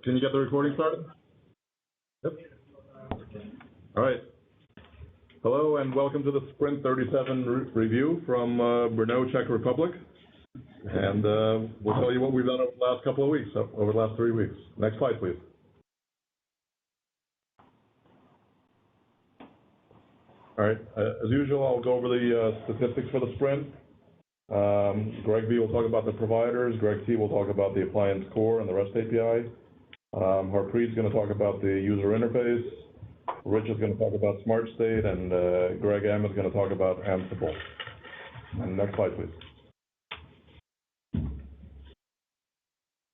Can you get the recording started? Yep. All right. Hello and welcome to the Sprint 37 review from Brno, Czech Republic. And we'll tell you what we've done over the last couple of weeks, over the last 3 weeks. Next slide, please. All right. As usual, I'll go over the statistics for the sprint. Greg B will talk about the providers. Greg T will talk about the Appliance Core and the REST API. Harpreet's going to talk about the user interface. Rich is going to talk about SmartState, and Greg M is going to talk about Ansible. And next slide, please.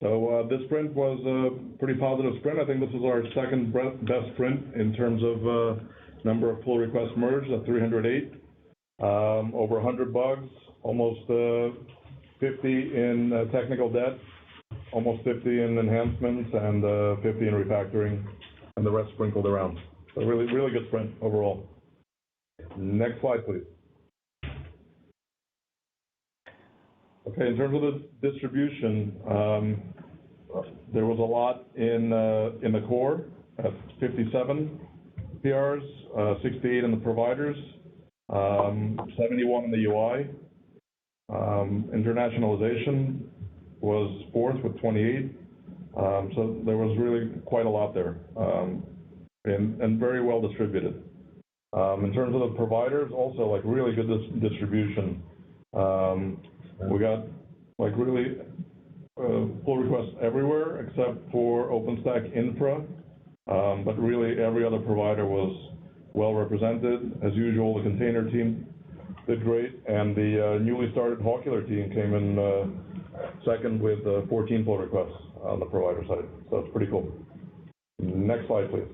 So this sprint was a pretty positive sprint. I think this is our second best sprint in terms of number of pull requests merged at 308. Over 100 bugs, almost 50 in technical debt, almost 50 in enhancements, and 50 in refactoring, and the rest sprinkled around. So really, really good sprint overall. Next slide, please. Okay, in terms of the distribution, there was a lot in the core at 57 PRs, 68 in the providers, 71 in the UI. Internationalization was fourth with 28. So there was really quite a lot there, and very well distributed. In terms of the providers, also like really good distribution. We got like really pull requests everywhere except for OpenStack Infra, but really every other provider was well represented. As usual, the container team did great, and the newly started Hawkular team came in second with 14 pull requests on the provider side. So it's pretty cool. Next slide, please.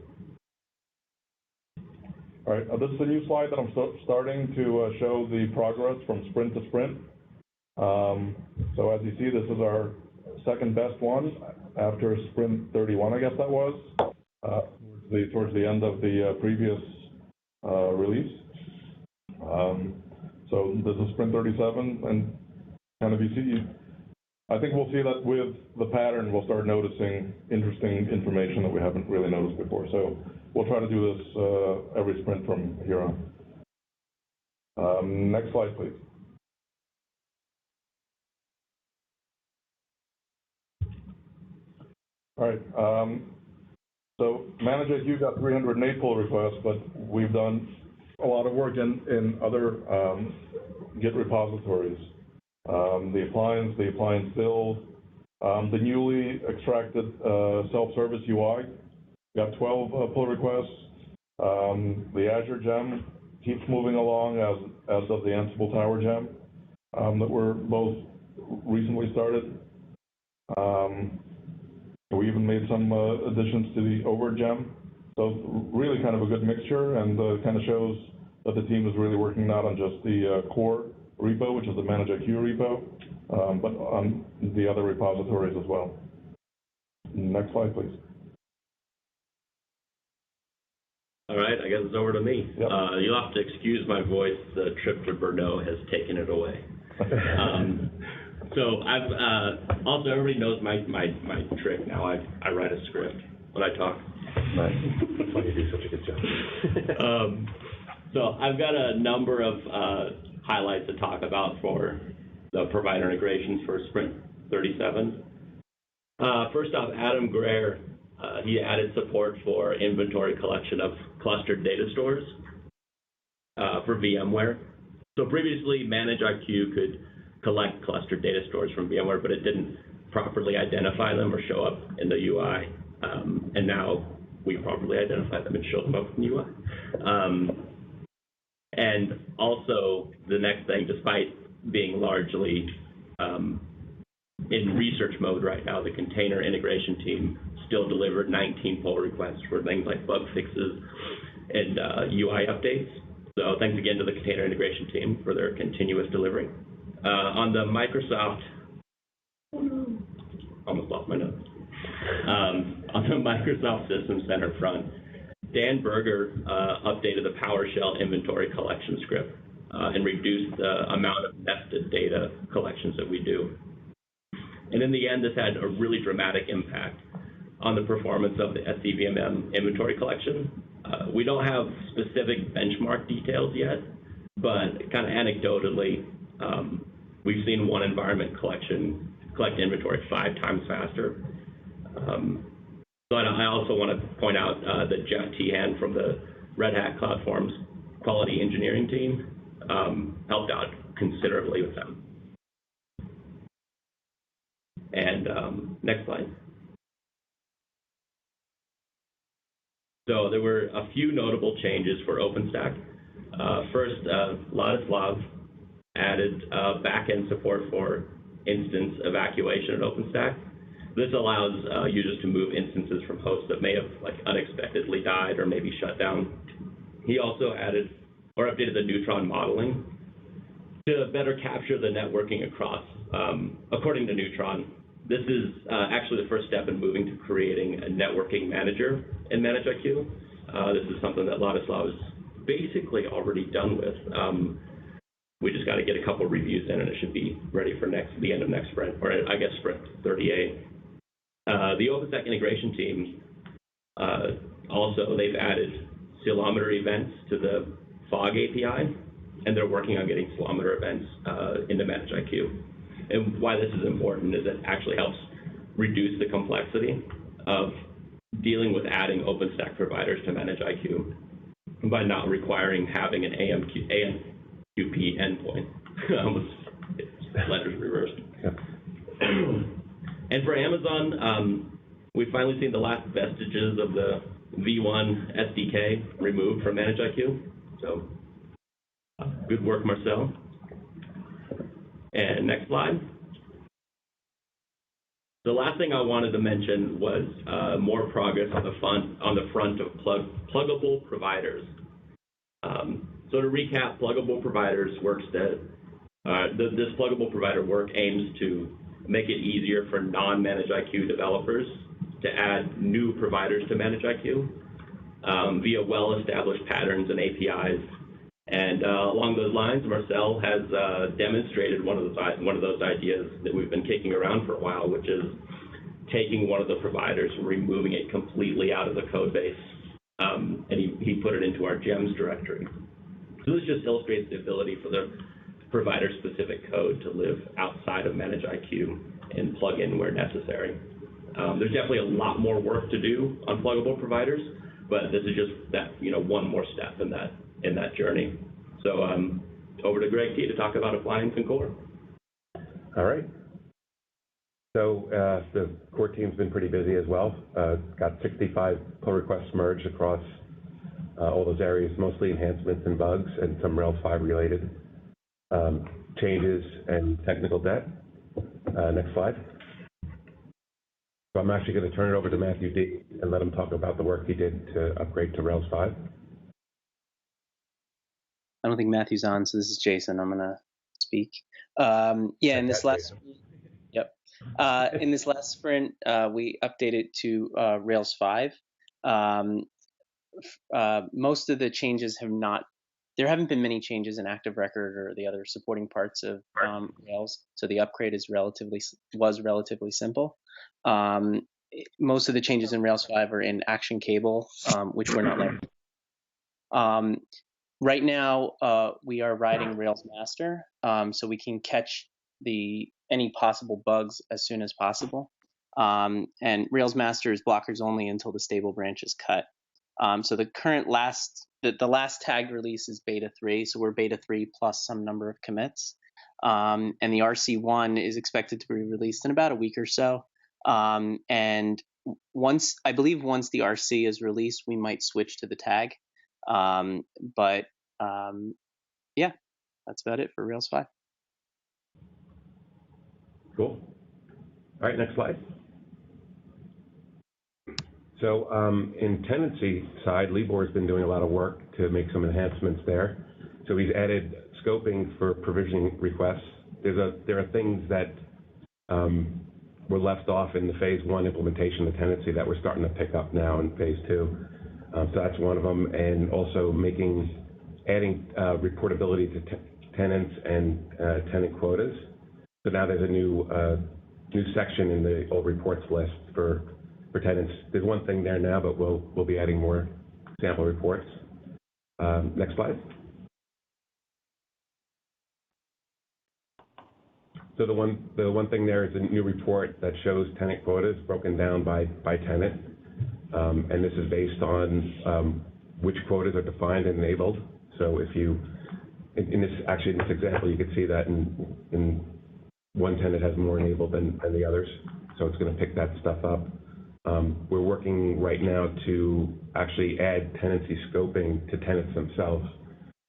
All right, this is a new slide that I'm starting to show the progress from sprint to sprint. So as you see, this is our second best one after sprint 31, I guess that was, towards the end of the previous release. So this is sprint 37, and kind of you see, I think we'll see that with the pattern, we'll start noticing interesting information that we haven't really noticed before. So we'll try to do this every sprint from here on. Next slide, please. All right. So ManageIQ got 308 pull requests, but we've done a lot of work in other Git repositories. The appliance build, the newly extracted self-service UI got 12 pull requests. The Azure gem keeps moving along, as does the Ansible Tower gem that were both recently started. We even made some additions to the Over gem. So really kind of a good mixture, and kind of shows that the team is really working not on just the core repo, which is the ManageIQ repo, but on the other repositories as well. Next slide, please. All right, I guess it's over to me. Yep. You'll have to excuse my voice. The trip to Brno has taken it away. So I've also, everybody knows my trick now. I write a script when I talk. Nice. That's why you do such a good job. So I've got a number of highlights to talk about for the provider integrations for Sprint 37. First off, Adam Greer, he added support for inventory collection of clustered data stores for VMware. So previously, ManageIQ could collect clustered data stores from VMware, but it didn't properly identify them or show up in the UI. And now we properly identify them and show them up in the UI. And also, the next thing, despite being largely in research mode right now, the container integration team still delivered 19 pull requests for things like bug fixes and UI updates. So thanks again to the container integration team for their continuous delivery. On the Microsoft, almost lost my notes. On the Microsoft System Center front, Dan Berger updated the PowerShell inventory collection script and reduced the amount of nested data collections that we do. And in the end, this had a really dramatic impact. on the performance of the SCVMM inventory collection. We don't have specific benchmark details yet, but kind of anecdotally, we've seen one environment collect inventory 5 times faster. But I also want to point out that Jeff Tehan from the Red Hat CloudForm's quality engineering team helped out considerably with them. And next slide. So there were a few notable changes for OpenStack. First, Ladislav added backend support for instance evacuation at OpenStack. This allows users to move instances from hosts that may have unexpectedly died or maybe shut down. He also added or updated the neutron modeling to better capture the networking across. According to Neutron, this is actually the first step in moving to creating a networking manager in ManageIQ. This is something that Ladislav is basically already done with. We just got to get a couple reviews in, and it should be ready for the end of next sprint, or I guess sprint 38. The OpenStack integration team also, they've added ceilometer events to the Fog API, and they're working on getting ceilometer events into ManageIQ. And why this is important is it actually helps reduce the complexity of dealing with adding OpenStack providers to ManageIQ by not requiring having an AMQP endpoint. Letters reversed. Yeah. And for Amazon, we've finally seen the last vestiges of the V1 SDK removed from ManageIQ. So good work, Marcel. And next slide. The last thing I wanted to mention was more progress on the front of pluggable providers. So to recap, pluggable providers works that this pluggable provider work aims to make it easier for non-ManageIQ developers to add new providers to ManageIQ via well-established patterns and APIs. And along those lines, Marcel has demonstrated one of those ideas that we've been kicking around for a while, which is taking one of the providers and removing it completely out of the code base. And he put it into our gems directory. So this just illustrates the ability for the provider-specific code to live outside of ManageIQ and plug in where necessary. There's definitely a lot more work to do on pluggable providers, but this is just that one more step in that journey. So over to Greg T to talk about Appliance and Core. All right. So the core team's been pretty busy as well. Got 65 pull requests merged across all those areas, mostly enhancements and bugs and some Rails 5 related changes and technical debt. Next slide. So I'm actually going to turn it over to Matthew D. and let him talk about the work he did to upgrade to Rails 5. I don't think Matthew's on, so this is Jason. I'm going to speak. In this last sprint, we updated to Rails 5. Most of the changes there haven't been many changes in Active Record or the other supporting parts of Rails, so the upgrade was relatively simple. Most of the changes in Rails 5 are in Action Cable, which we're not learning. Right now, we are writing Rails Master, so we can catch any possible bugs as soon as possible. And Rails Master is blockers only until the stable branch is cut. So the last tagged release is beta 3, so we're beta 3 plus some number of commits. And the RC1 is expected to be released in about a week or so. And once the RC is released, we might switch to the tag. That's about it for Rails 5. Cool. All right, next slide. So in tenancy side, Libor's been doing a lot of work to make some enhancements there. So he's added scoping for provisioning requests. There are things that were left off in the phase 1 implementation of tenancy that we're starting to pick up now in phase 2. So that's one of them, and also adding reportability to tenants and tenant quotas. So now there's a new section in the old reports list for for tenants. There's one thing there now, but we'll be adding more sample reports. Next slide. So the one thing there is a new report that shows tenant quotas broken down by tenant, and this is based on which quotas are defined and enabled. So if you, in this example, you can see that in one tenant has more enabled than the others, so it's going to pick that stuff up. We're working right now to actually add tenancy scoping to tenants themselves,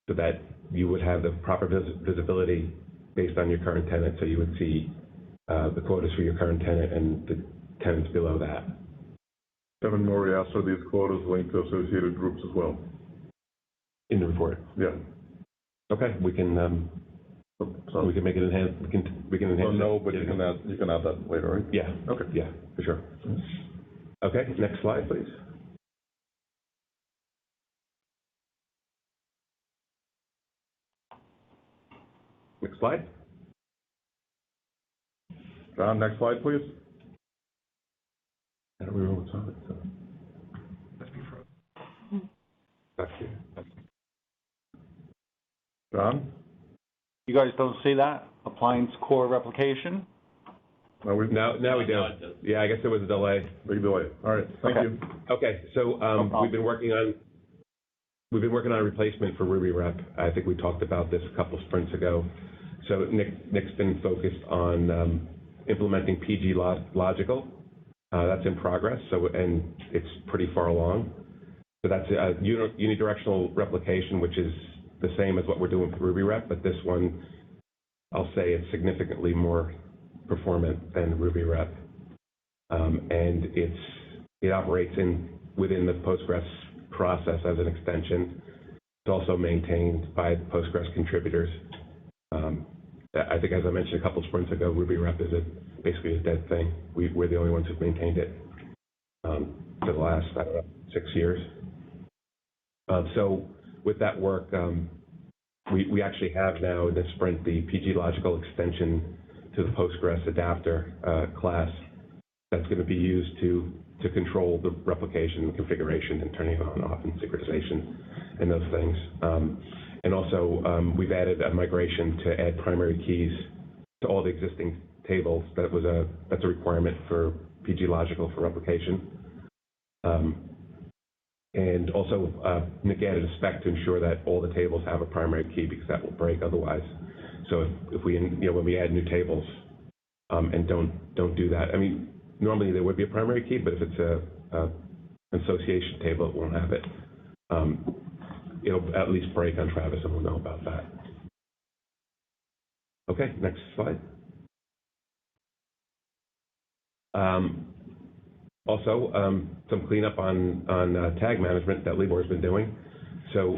so that you would have the proper visibility based on your current tenant, so you would see the quotas for your current tenant and the tenants below that. Kevin Murray asked, are these quotas linked to associated groups as well? In the report. Yeah. Okay, we can make it enhance. We can enhance. No, but you can add that later, right? Yeah. Okay. Yeah, for sure. Okay, next slide, please. Next slide. John, next slide, please. I don't remember what's on it. So. Back here. John? You guys don't see that? Appliance Core replication? No, now we do. Yeah, I guess there was a delay. Big delay. All right, thank you. Okay, so we've been working on a replacement for Ruby Rep. I think we talked about this a couple sprints ago. So Nick's been focused on implementing PG Logical. That's in progress, and it's pretty far along. So that's a unidirectional replication, which is the same as what we're doing for Ruby Rep, but this one, I'll say it's significantly more performant than Ruby Rep. And it operates within the Postgres process as an extension. It's also maintained by the Postgres contributors. I think, as I mentioned a couple sprints ago, Ruby Rep is basically a dead thing. We're the only ones who've maintained it for the last, 6 years. So with that work, we actually have now in this sprint the PG Logical extension to the Postgres adapter class that's going to be used to control the replication configuration and turning it on and off and synchronization and those things. And also, we've added a migration to add primary keys to all the existing tables. That's a requirement for PG Logical for replication. And also, Nick added a spec to ensure that all the tables have a primary key, because that will break otherwise. So if we, when we add new tables and don't do that, I mean, normally there would be a primary key, but if it's an association table, it won't have it. It'll at least break on Travis, and we'll know about that. Okay, next slide. Also, some cleanup on tag management that Libor's been doing. So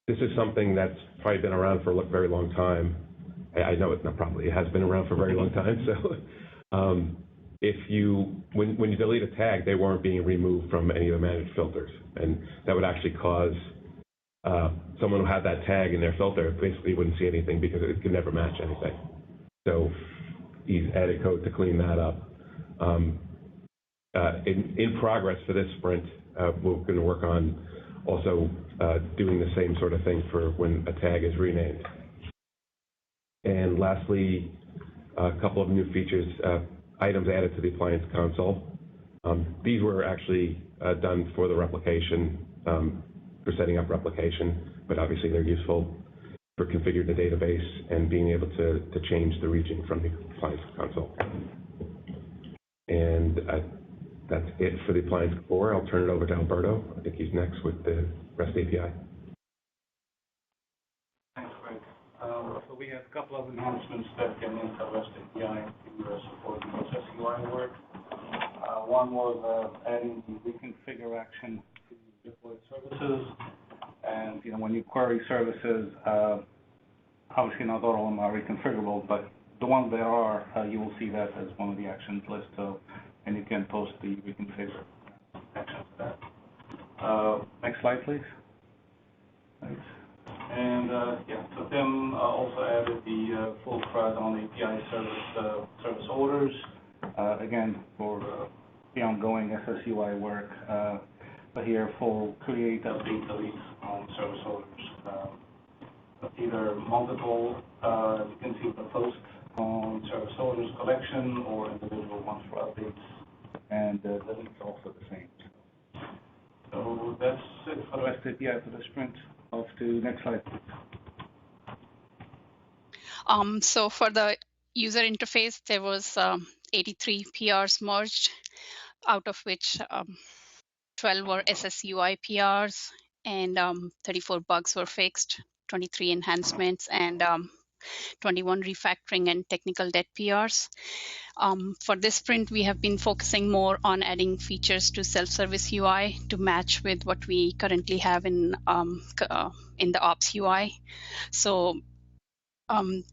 this is something that's probably been around for a very long time. I know it's not probably, it has been around for a very long time. So when you delete a tag, they weren't being removed from any of the managed filters. And that would actually cause someone who had that tag in their filter basically wouldn't see anything because it could never match anything. So he's added code to clean that up. In progress for this sprint, we're going to work on also doing the same sort of thing for when a tag is renamed. And lastly, a couple of new features, items added to the Appliance console. These were actually done for the replication, for setting up replication, but obviously they're useful for configuring the database and being able to change the region from the Appliance console. And that's it for the Appliance Core. I'll turn it over to Alberto. I think he's next with the REST API. Thanks, Greg. So we have a couple of enhancements that came into REST API to support the SSUI work. One was adding the reconfigure action to deployed services. And when you query services, obviously not all of them are reconfigurable, but the ones that are, you will see that as one of the actions list. So, and you can post the reconfigure actions to that. Next slide, please. Thanks. And so Tim also added the full CRUD on API service orders, again, for the ongoing SSUI work, but here for create, update, delete on service orders. Either multiple, you can see the post on service orders collection or individual ones for updates, and delete also the same. So that's it for the REST API for the sprint. Off to next slide, please. So for the user interface, there was 83 PRs merged, out of which 12 were SSUI PRs, and 34 bugs were fixed, 23 enhancements, and 21 refactoring and technical debt PRs. For this sprint, we have been focusing more on adding features to self-service UI to match with what we currently have in the Ops UI. So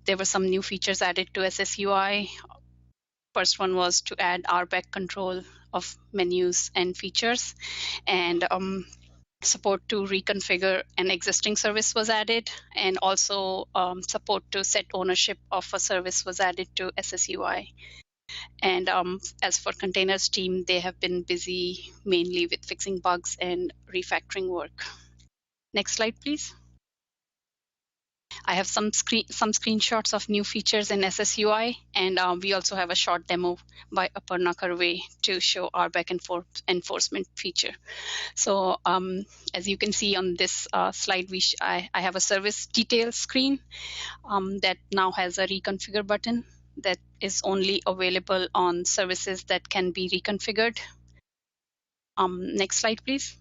there were some new features added to SSUI. First one was to add RBAC control of menus and features, and support to reconfigure an existing service was added, and also support to set ownership of a service was added to SSUI. And as for containers team, they have been busy mainly with fixing bugs and refactoring work. Next slide, please. I have some screenshots of new features in SSUI, and we also have a short demo by Aparna Karve to show RBAC enforcement feature. So as you can see on this slide, I have a service details screen that now has a reconfigure button that is only available on services that can be reconfigured. Next slide, please.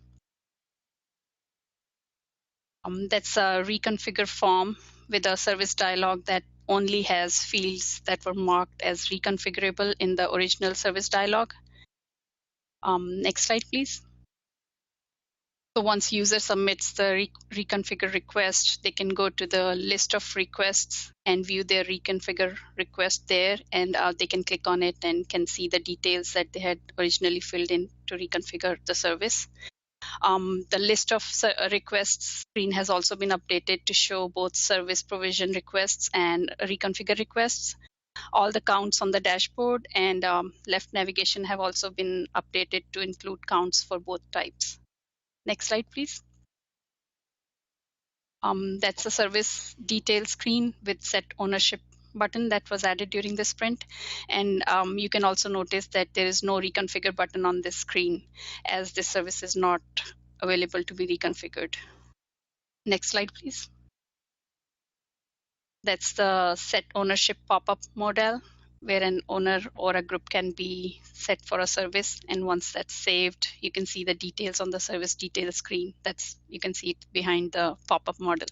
That's a reconfigure form with a service dialog that only has fields that were marked as reconfigurable in the original service dialog. Next slide, please. So once user submits the reconfigure request, they can go to the list of requests and view their reconfigure request there, and they can click on it and can see the details that they had originally filled in to reconfigure the service. The list of requests screen has also been updated to show both service provision requests and reconfigure requests. All the counts on the dashboard and left navigation have also been updated to include counts for both types. Next slide, please. That's a service detail screen with set ownership button that was added during the sprint. And you can also notice that there is no reconfigure button on this screen, as this service is not available to be reconfigured. Next slide, please. That's the set ownership pop-up model, where an owner or a group can be set for a service. And once that's saved, you can see the details on the service detail screen. You can see it behind the pop-up model.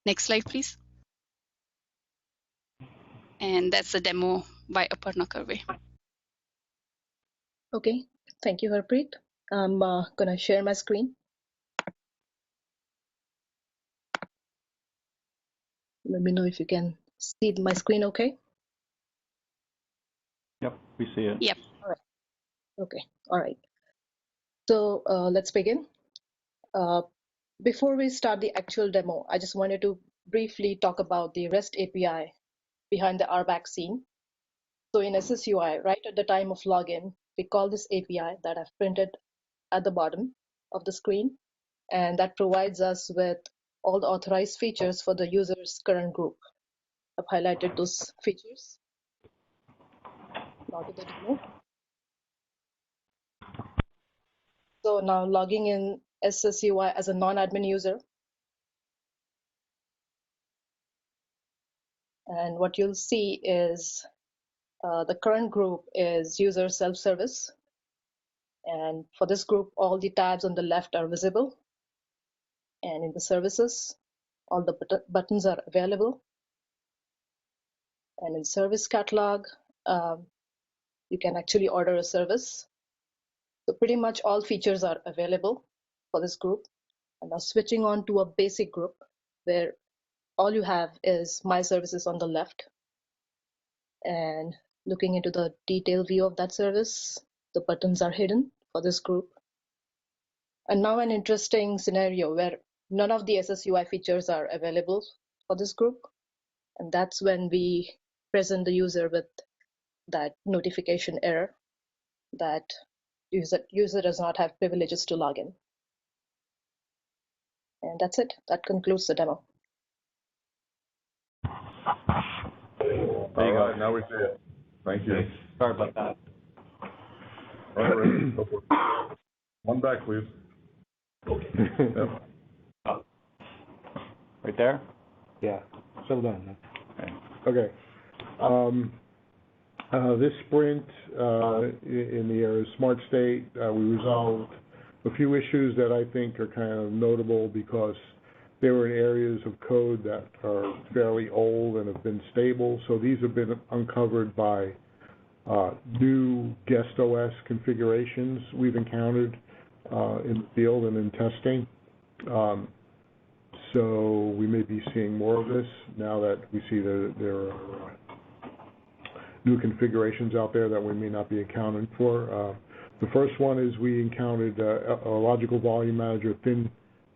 Next slide, please. And that's a demo by Aparna Karve. Okay, thank you, Harpreet. I'm gonna share my screen. Let me know if you can see my screen okay. Yep, we see it. Yep. All right. Okay, all right. So let's begin. Before we start the actual demo, I just wanted to briefly talk about the REST API behind the RBAC scene. So in SSUI, right at the time of login, we call this API that I've printed at the bottom of the screen, and that provides us with all the authorized features for the user's current group. I've highlighted those features. Now to the demo. So now logging in SSUI as a non-admin user. And what you'll see is the current group is user self-service. And for this group, all the tabs on the left are visible. And in the services, all the buttons are available. And in service catalog, you can actually order a service. So pretty much all features are available for this group. And now switching on to a basic group where all you have is my services on the left. And looking into the detailed view of that service, the buttons are hidden for this group. And now an interesting scenario where none of the SSUI features are available for this group. And that's when we present the user with that notification error. that user does not have privileges to log in. And that's it. That concludes the demo. All right, now we see it. Thank you. Sorry about that. All right, go for it. One back, please. Yep. Right there? Yeah, settle down. Okay. This sprint in the area of SmartState, we resolved a few issues that I think are kind of notable because they were in areas of code that are fairly old and have been stable. So these have been uncovered by new guest OS configurations we've encountered in the field and in testing. So we may be seeing more of this now that we see that there are new configurations out there that we may not be accounting for. The first one is we encountered a logical volume manager thin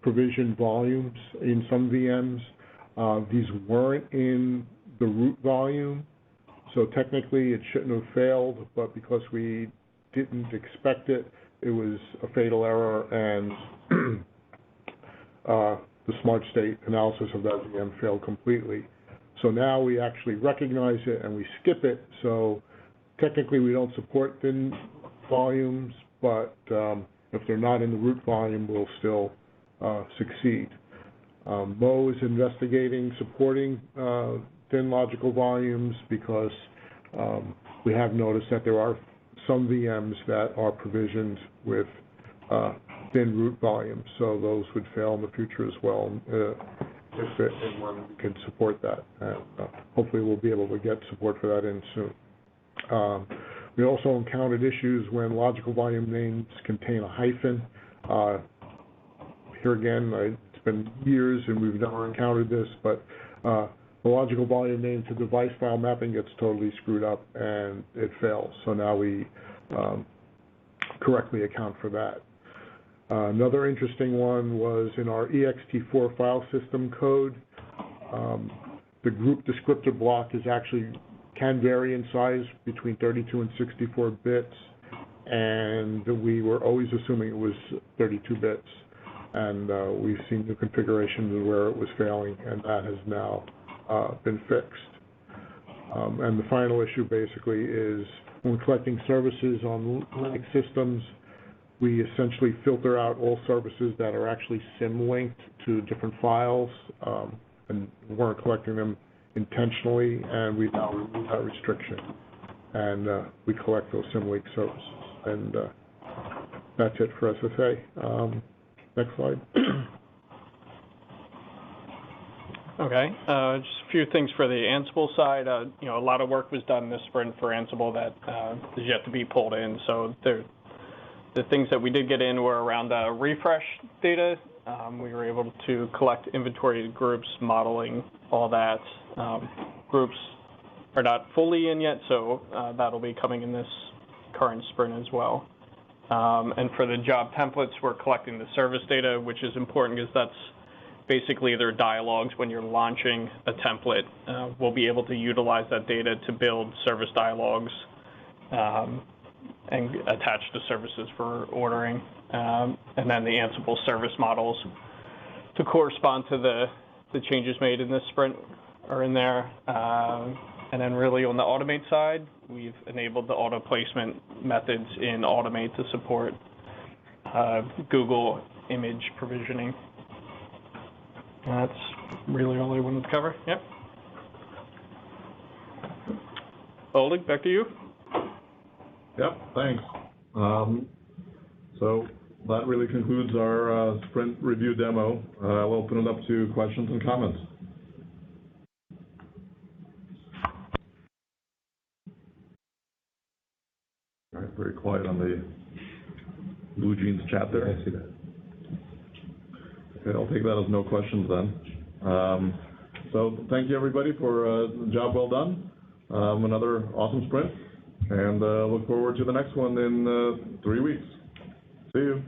provision volumes in some VMs. These weren't in the root volume, so technically it shouldn't have failed, but because we didn't expect it, it was a fatal error, and the SmartState analysis of that VM failed completely. So now we actually recognize it and we skip it, so technically we don't support thin volumes, but if they're not in the root volume, we'll still succeed. Mo is investigating supporting thin logical volumes because we have noticed that there are some VMs that are provisioned with thin root volumes, so those would fail in the future as well if it and when we can support that. Hopefully we'll be able to get support for that in soon. We also encountered issues when logical volume names contain a hyphen. Here again, it's been years and we've never encountered this, but the logical volume name to device file mapping gets totally screwed up and it fails. So now we correctly account for that. Another interesting one was in our ext4 file system code. The group descriptor block can vary in size between 32 and 64 bits, and we were always assuming it was 32 bits. And we've seen new configurations where it was failing, and that has now been fixed. And the final issue basically is when collecting services on Linux systems, we essentially filter out all services that are actually sim-linked to different files and weren't collecting them intentionally, and we've now removed that restriction. And we collect those sim-linked services. And that's it for SSA. Next slide. Okay, just a few things for the Ansible side. A lot of work was done this sprint for Ansible that is yet to be pulled in. So the things that we did get in were around refresh data. We were able to collect inventory groups, modeling all that. Groups are not fully in yet, so that'll be coming in this current sprint as well. And for the job templates, we're collecting the service data, which is important because that's basically their dialogues when you're launching a template. We'll be able to utilize that data to build service dialogues and attach the services for ordering. And then the Ansible service models to correspond to the changes made in this sprint are in there. And then really on the Automate side, we've enabled the auto placement methods in Automate to support Google image provisioning. That's really all I wanted to cover. Yep. Oleg, back to you. Yep, thanks. So that really concludes our sprint review demo. I'll open it up to questions and comments. All right, very quiet on the Blue Jeans chat there. I see that. Okay, I'll take that as no questions then. So thank you everybody for the job well done. Another awesome sprint, and look forward to the next one in 3 weeks. See you.